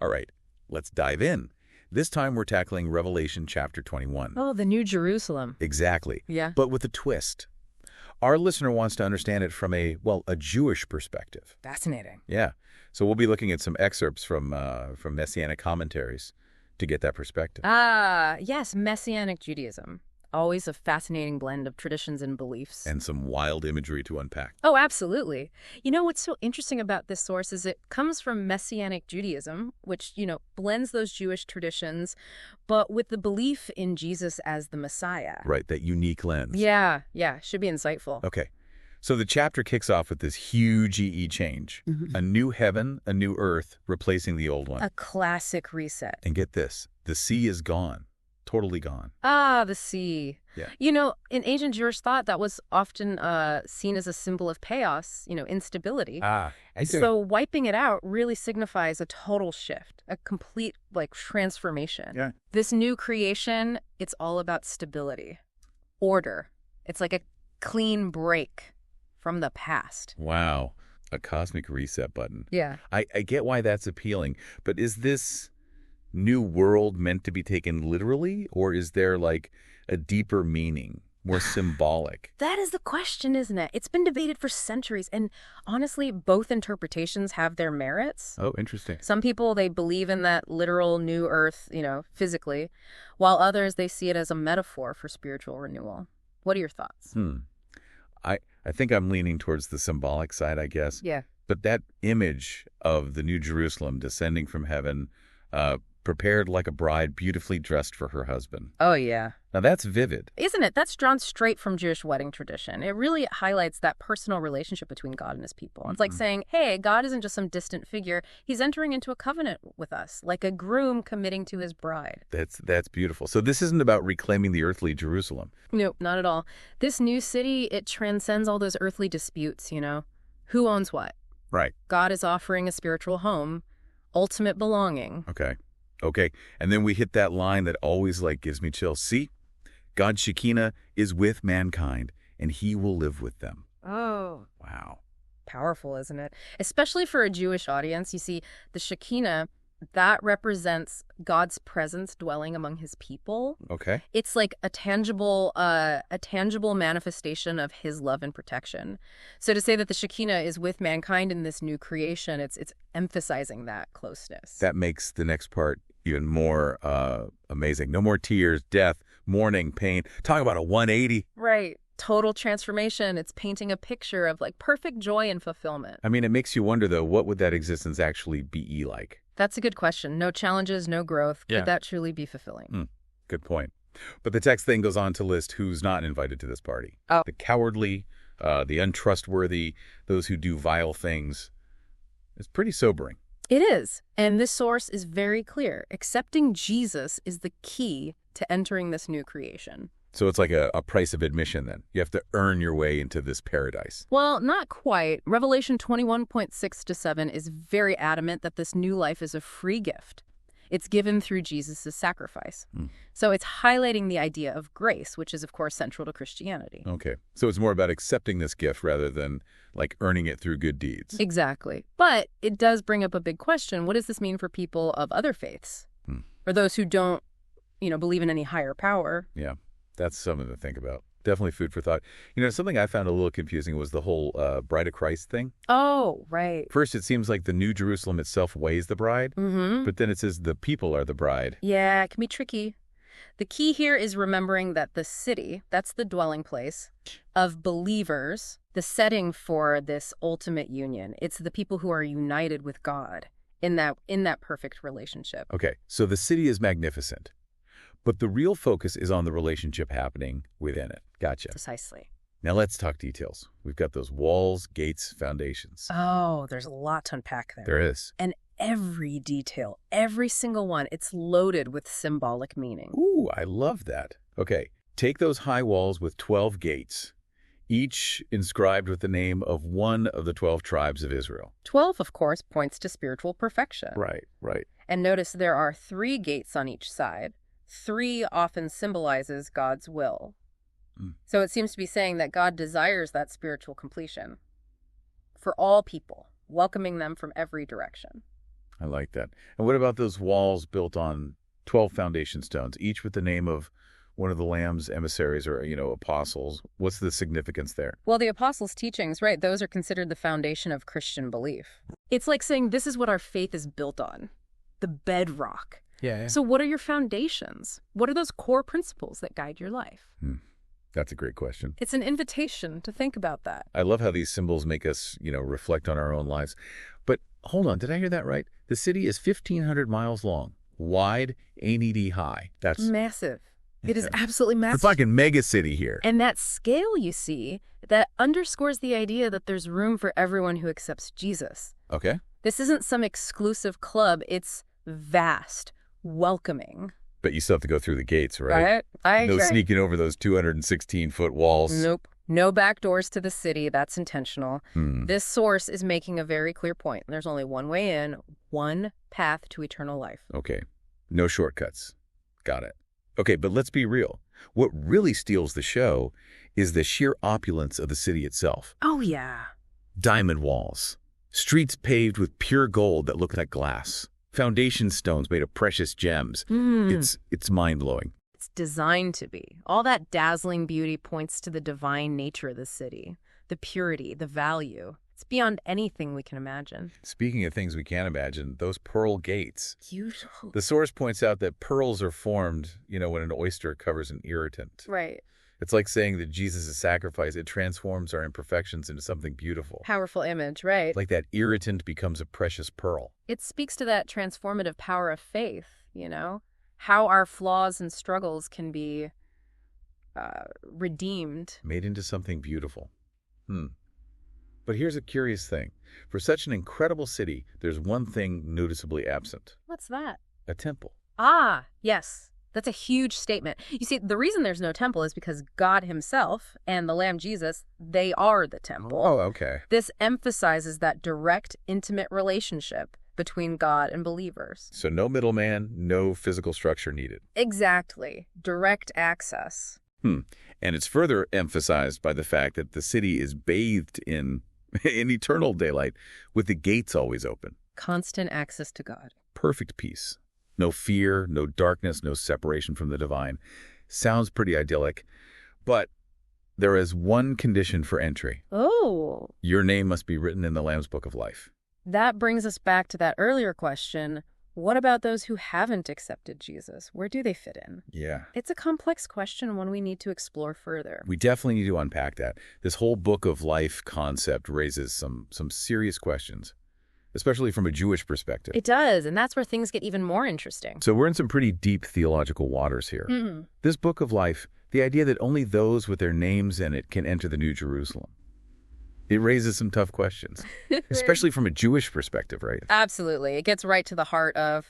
All right, let's dive in. This time we're tackling Revelation chapter 21. Oh, the New Jerusalem. Exactly. Yeah. But with a twist. Our listener wants to understand it from a Jewish perspective. Fascinating. Yeah. So we'll be looking at some excerpts from Messianic commentaries to get that perspective. Yes, Messianic Judaism. Always a fascinating blend of traditions and beliefs. And some wild imagery to unpack. Oh, absolutely. You know, what's so interesting about this source is it comes from Messianic Judaism, which, blends those Jewish traditions, but with the belief in Jesus as the Messiah. Right, that unique lens. Yeah, should be insightful. Okay. So the chapter kicks off with this huge EE change. A new heaven, a new earth, replacing the old one. A classic reset. And get this, the sea is gone. Totally gone. The sea. Yeah. In ancient Jewish thought, that was often seen as a symbol of chaos, instability. I see. So wiping it out really signifies a total shift, a complete, transformation. Yeah. This new creation, it's all about stability, order. It's like a clean break from the past. Wow. A cosmic reset button. Yeah. I get why that's appealing, but is this new world meant to be taken literally, or is there a deeper meaning, more symbolic? That is the question, isn't it? It's been debated for centuries, and honestly, both interpretations have their merits. Oh, interesting. Some people, they believe in that literal new earth, physically, while others, they see it as a metaphor for spiritual renewal. What are your thoughts? I think I'm leaning towards the symbolic side, I guess. Yeah. But that image of the New Jerusalem descending from heaven, prepared like a bride, beautifully dressed for her husband. Oh, yeah. Now that's vivid. Isn't it? That's drawn straight from Jewish wedding tradition. It really highlights that personal relationship between God and his people. It's like saying, hey, God isn't just some distant figure. He's entering into a covenant with us, like a groom committing to his bride. That's beautiful. So this isn't about reclaiming the earthly Jerusalem. Nope, not at all. This new city, it transcends all those earthly disputes, Who owns what? Right. God is offering a spiritual home, ultimate belonging. Okay. And then we hit that line that always gives me chills. See, God's Shekinah is with mankind, and he will live with them. Oh. Wow. Powerful, isn't it? Especially for a Jewish audience. You see, the Shekinah, that represents God's presence dwelling among his people. Okay. It's like a tangible manifestation of his love and protection. So to say that the Shekinah is with mankind in this new creation, it's emphasizing that closeness. That makes the next part even more amazing. No more tears, death, mourning, pain. Talk about a 180. Right. Total transformation. It's painting a picture of perfect joy and fulfillment. I mean, it makes you wonder, though, what would that existence actually be like? That's a good question. No challenges, no growth. Yeah. Could that truly be fulfilling? Good point. But the text then goes on to list who's not invited to this party. Oh. The cowardly, the untrustworthy, those who do vile things. It's pretty sobering. It is. And this source is very clear. Accepting Jesus is the key to entering this new creation. So it's like a price of admission then. You have to earn your way into this paradise. Well, not quite. Revelation 21:6-7 is very adamant that this new life is a free gift. It's given through Jesus' sacrifice. So it's highlighting the idea of grace, which is, of course, central to Christianity. Okay. So it's more about accepting this gift rather than earning it through good deeds. Exactly. But it does bring up a big question. What does this mean for people of other faiths? Or those who don't, believe in any higher power? Yeah. That's something to think about. Definitely food for thought. Something I found a little confusing was the whole Bride of Christ thing. Oh, right. First, it seems like the New Jerusalem itself weighs the bride, but then it says the people are the bride. Yeah, it can be tricky. The key here is remembering that the city, that's the dwelling place of believers, the setting for this ultimate union. It's the people who are united with God in that perfect relationship. Okay, so the city is magnificent. But the real focus is on the relationship happening within it. Gotcha. Precisely. Now let's talk details. We've got those walls, gates, foundations. Oh, there's a lot to unpack there. There is. And every detail, every single one, it's loaded with symbolic meaning. Ooh, I love that. Okay, take those high walls with 12 gates, each inscribed with the name of one of the 12 tribes of Israel. 12, of course, points to spiritual perfection. Right. And notice there are 3 gates on each side. 3 often symbolizes God's will. So it seems to be saying that God desires that spiritual completion for all people, welcoming them from every direction. I like that. And what about those walls built on 12 foundation stones, each with the name of one of the Lamb's emissaries or, apostles? What's the significance there? Well, the apostles' teachings, right, those are considered the foundation of Christian belief. It's like saying this is what our faith is built on, the bedrock. Yeah. So what are your foundations? What are those core principles that guide your life? That's a great question. It's an invitation to think about that. I love how these symbols make us, reflect on our own lives. But hold on, did I hear that right? The city is 1,500 miles long, wide, 80 high. That's massive. It is absolutely massive. It's like a mega city here. And that scale, you see, that underscores the idea that there's room for everyone who accepts Jesus. Okay. This isn't some exclusive club. It's vast, welcoming. But you still have to go through the gates, right? I No agree. sneaking over those 216-foot walls. Nope. No back doors to the city. That's intentional. This source is making a very clear point. There's only one way in, one path to eternal life. Okay. No shortcuts. Got it. Okay, but let's be real. What really steals the show is the sheer opulence of the city itself. Oh, yeah. Diamond walls. Streets paved with pure gold that look like glass. Foundation stones made of precious gems. It's mind-blowing. It's designed to be. All that dazzling beauty points to the divine nature of the city, the purity, the value. It's beyond anything we can imagine. Speaking of things we can't imagine, those pearl gates. Beautiful. The source points out that pearls are formed, when an oyster covers an irritant. Right. It's like saying that Jesus' sacrifice, it transforms our imperfections into something beautiful. Powerful image, right? Like that irritant becomes a precious pearl. It speaks to that transformative power of faith, how our flaws and struggles can be redeemed. Made into something beautiful. But here's a curious thing. For such an incredible city, there's one thing noticeably absent. What's that? A temple. Ah, yes. That's a huge statement. You see, the reason there's no temple is because God himself and the Lamb Jesus, they are the temple. Oh, okay. This emphasizes that direct, intimate relationship between God and believers. So no middleman, no physical structure needed. Exactly. Direct access. And it's further emphasized by the fact that the city is bathed in eternal daylight, with the gates always open. Constant access to God. Perfect peace. No fear, no darkness, no separation from the divine. Sounds pretty idyllic. But there is one condition for entry. Oh. Your name must be written in the Lamb's Book of Life. That brings us back to that earlier question. What about those who haven't accepted Jesus? Where do they fit in? Yeah. It's a complex question, one we need to explore further. We definitely need to unpack that. This whole Book of Life concept raises some serious questions, especially from a Jewish perspective. It does, and that's where things get even more interesting. So we're in some pretty deep theological waters here. This Book of Life, the idea that only those with their names in it can enter the New Jerusalem. It raises some tough questions, especially from a Jewish perspective, right? Absolutely. It gets right to the heart of,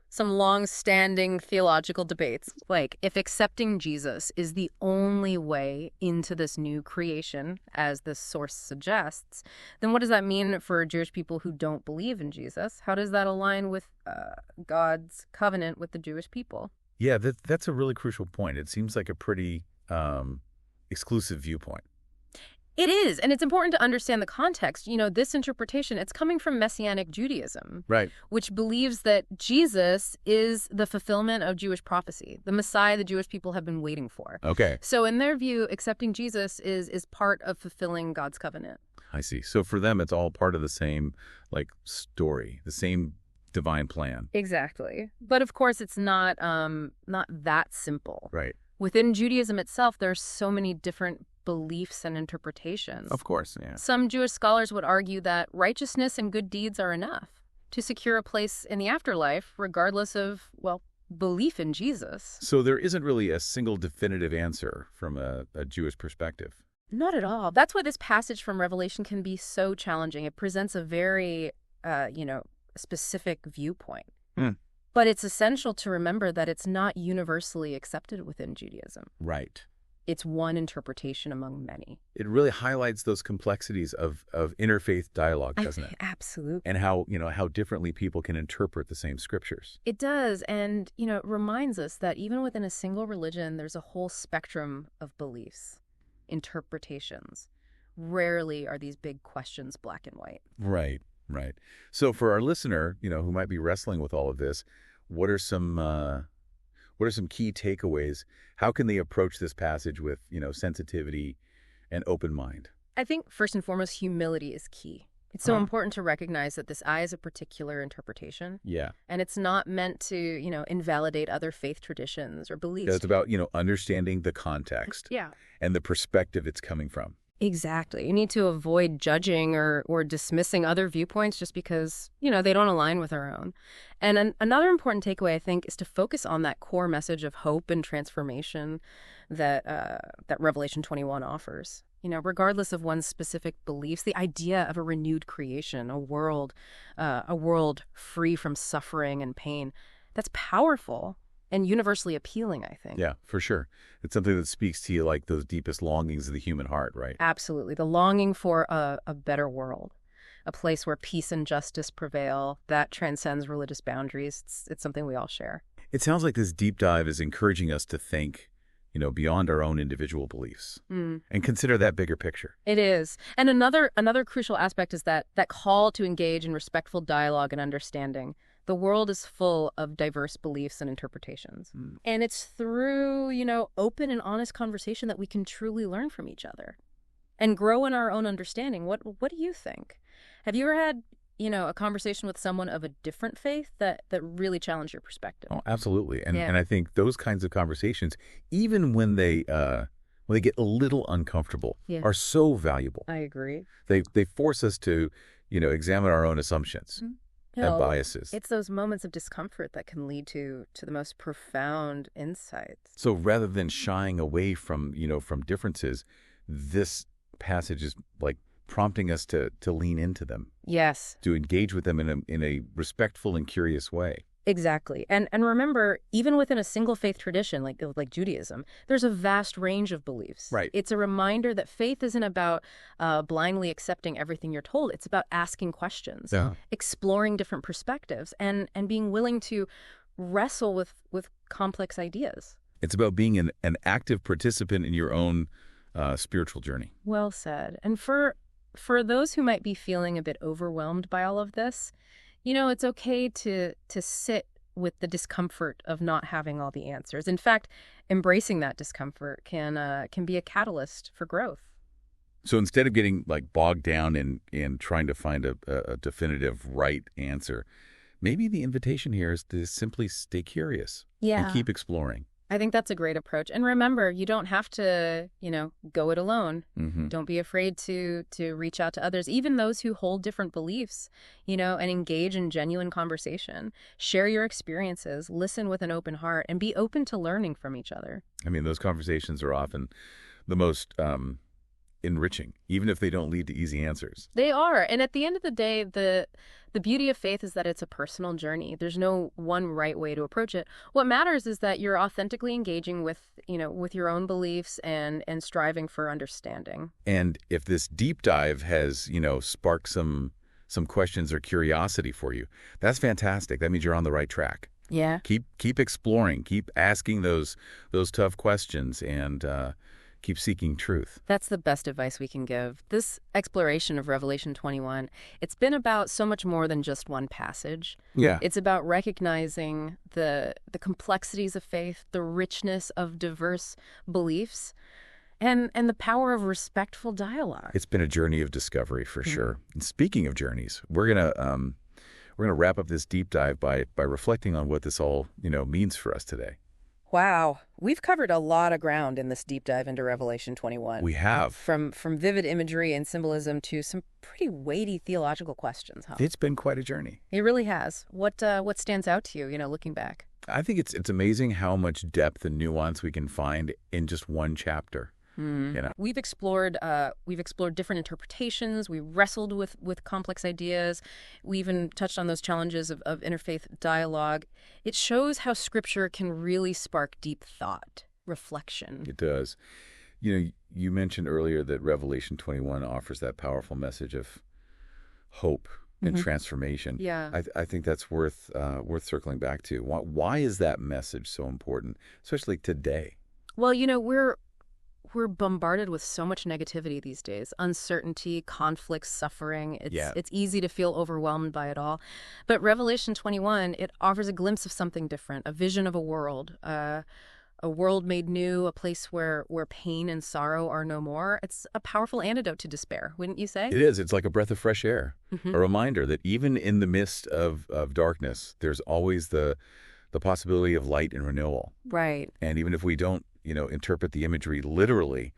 some long-standing theological debates. Like, if accepting Jesus is the only way into this new creation, as this source suggests, then what does that mean for Jewish people who don't believe in Jesus? How does that align with God's covenant with the Jewish people? Yeah, that's a really crucial point. It seems like a pretty exclusive viewpoint. It is, and it's important to understand the context. This interpretation, it's coming from Messianic Judaism, Right. which believes that Jesus is the fulfillment of Jewish prophecy, the Messiah the Jewish people have been waiting for. Okay. So in their view, accepting Jesus is part of fulfilling God's covenant. I see. So for them, it's all part of the same, story, the same divine plan. Exactly. But of course, it's not that simple. Right. Within Judaism itself, there are so many different beliefs and interpretations. Of course, yeah. Some Jewish scholars would argue that righteousness and good deeds are enough to secure a place in the afterlife, regardless of, belief in Jesus. So there isn't really a single definitive answer from a Jewish perspective. Not at all. That's why this passage from Revelation can be so challenging. It presents a very, specific viewpoint. But it's essential to remember that it's not universally accepted within Judaism. Right. It's one interpretation among many. It really highlights those complexities of interfaith dialogue, doesn't it? Absolutely. And how differently people can interpret the same scriptures. It does. And, it reminds us that even within a single religion, there's a whole spectrum of beliefs, interpretations. Rarely are these big questions black and white. Right. Right. So for our listener, who might be wrestling with all of this, what are some key takeaways? How can they approach this passage with, sensitivity and open mind? I think first and foremost, humility is key. It's so important to recognize that this is a particular interpretation. Yeah. And it's not meant to, invalidate other faith traditions or beliefs. Yeah, it's about, understanding the context. Yeah. And the perspective it's coming from. Exactly. You need to avoid judging or dismissing other viewpoints just because, they don't align with our own. And another important takeaway, I think, is to focus on that core message of hope and transformation that Revelation 21 offers. Regardless of one's specific beliefs, the idea of a renewed creation, a world free from suffering and pain, that's powerful and universally appealing, I think. Yeah, for sure. It's something that speaks to you like those deepest longings of the human heart, right? Absolutely. The longing for a better world, a place where peace and justice prevail, that transcends religious boundaries. It's something we all share. It sounds like this deep dive is encouraging us to think, beyond our own individual beliefs and consider that bigger picture. It is. And another crucial aspect is that call to engage in respectful dialogue and understanding. The world is full of diverse beliefs and interpretations. And it's through, open and honest conversation that we can truly learn from each other and grow in our own understanding. What do you think? Have you ever had, a conversation with someone of a different faith that really challenged your perspective? Oh, absolutely. And I think those kinds of conversations, even when they get a little uncomfortable, are so valuable. I agree. They force us to, examine our own assumptions. And biases. It's those moments of discomfort that can lead to the most profound insights. So rather than shying away from differences, this passage is like prompting us to lean into them. Yes. To engage with them in a respectful and curious way. Exactly. And remember, even within a single faith tradition like Judaism, there's a vast range of beliefs. Right. It's a reminder that faith isn't about blindly accepting everything you're told. It's about asking questions, exploring different perspectives, and being willing to wrestle with complex ideas. It's about being an active participant in your own spiritual journey. Well said. And for those who might be feeling a bit overwhelmed by all of this, it's okay to sit with the discomfort of not having all the answers. In fact, embracing that discomfort can be a catalyst for growth. So instead of getting bogged down in trying to find a definitive right answer, maybe the invitation here is to simply stay curious and keep exploring. I think that's a great approach. And remember, you don't have to, go it alone. Don't be afraid to reach out to others, even those who hold different beliefs, and engage in genuine conversation. Share your experiences, listen with an open heart, and be open to learning from each other. I mean, those conversations are often the most enriching, even if they don't lead to easy answers. They are. And at the end of the day, the beauty of faith is that it's a personal journey. There's no one right way to approach it. What matters is that you're authentically engaging with your own beliefs and striving for understanding. And if this deep dive has, sparked some questions or curiosity for you, that's fantastic. That means you're on the right track. Yeah. Keep exploring, keep asking those tough questions, and keep seeking truth. That's the best advice we can give. This exploration of Revelation 21, it's been about so much more than just one passage. Yeah. It's about recognizing the complexities of faith, the richness of diverse beliefs, and the power of respectful dialogue. It's been a journey of discovery for sure. And speaking of journeys, we're gonna wrap up this deep dive by reflecting on what this all means for us today. Wow. We've covered a lot of ground in this deep dive into Revelation 21. We have. From vivid imagery and symbolism to some pretty weighty theological questions, huh? It's been quite a journey. It really has. What stands out to you, looking back? I think it's amazing how much depth and nuance we can find in just one chapter. We've explored different interpretations. We wrestled with complex ideas. We even touched on those challenges of interfaith dialogue. It shows how Scripture can really spark deep thought, reflection. It does. You mentioned earlier that Revelation 21 offers that powerful message of hope and transformation. Yeah. I think that's worth circling back to. Why is that message so important, especially today? Well, we're bombarded with so much negativity these days. Uncertainty, conflict, suffering. It's easy to feel overwhelmed by it all. But Revelation 21, it offers a glimpse of something different, a vision of a world made new, a place where pain and sorrow are no more. It's a powerful antidote to despair, wouldn't you say? It is. It's like a breath of fresh air, a reminder that even in the midst of darkness, there's always the possibility of light and renewal. Right. And even if we don't, interpret the imagery literally,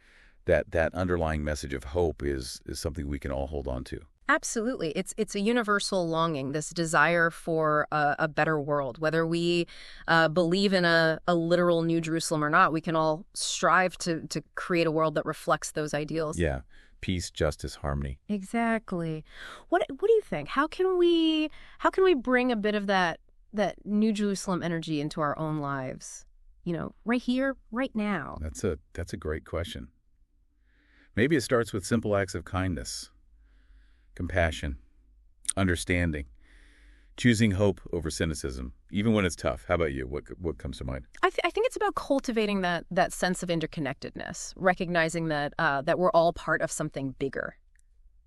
that underlying message of hope is something we can all hold on to. Absolutely. It's a universal longing, this desire for a better world. Whether we believe in a literal New Jerusalem or not, we can all strive to create a world that reflects those ideals. Yeah. Peace, justice, harmony. Exactly. What do you think? How can we bring a bit of that New Jerusalem energy into our own lives? Right here, right now. That's a great question. Maybe it starts with simple acts of kindness, compassion, understanding, choosing hope over cynicism, even when it's tough. How about you? What comes to mind? I think it's about cultivating that sense of interconnectedness, recognizing that we're all part of something bigger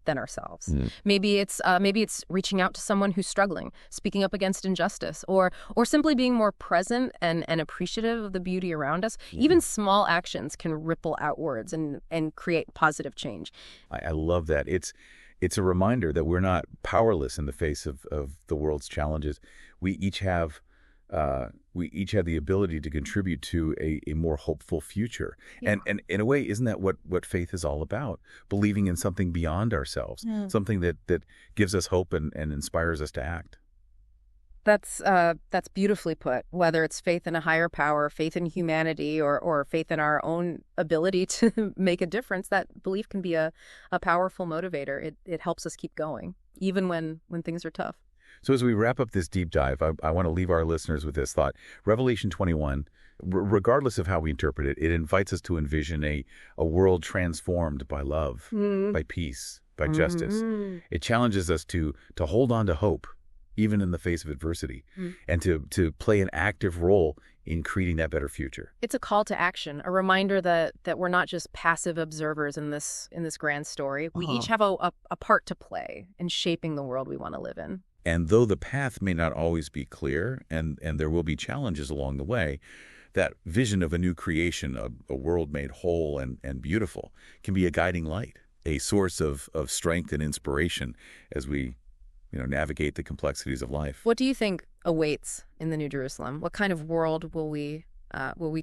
than ourselves. Maybe it's reaching out to someone who's struggling, speaking up against injustice, or simply being more present and appreciative of the beauty around us. Even small actions can ripple outwards and create positive change. I love that. It's a reminder that we're not powerless in the face of the world's challenges. We each have the ability to contribute to a more hopeful future. Yeah. And in a way, isn't that what faith is all about? Believing in something beyond ourselves, something that gives us hope and inspires us to act. That's beautifully put. Whether it's faith in a higher power, faith in humanity, or faith in our own ability to make a difference, that belief can be a powerful motivator. It helps us keep going, even when things are tough. So as we wrap up this deep dive, I want to leave our listeners with this thought. Revelation 21, regardless of how we interpret it, it invites us to envision a world transformed by love, by peace, by justice. It challenges us to hold on to hope, even in the face of adversity, and to play an active role in creating that better future. It's a call to action, a reminder that we're not just passive observers in this grand story. We each have a part to play in shaping the world we want to live in. And though the path may not always be clear, and there will be challenges along the way, that vision of a new creation, a world made whole and beautiful, can be a guiding light, a source of strength and inspiration as we navigate the complexities of life. What do you think awaits in the New Jerusalem? What kind of world will we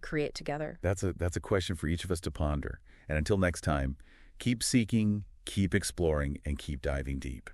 create together? That's a question for each of us to ponder. And until next time, keep seeking, keep exploring, and keep diving deep.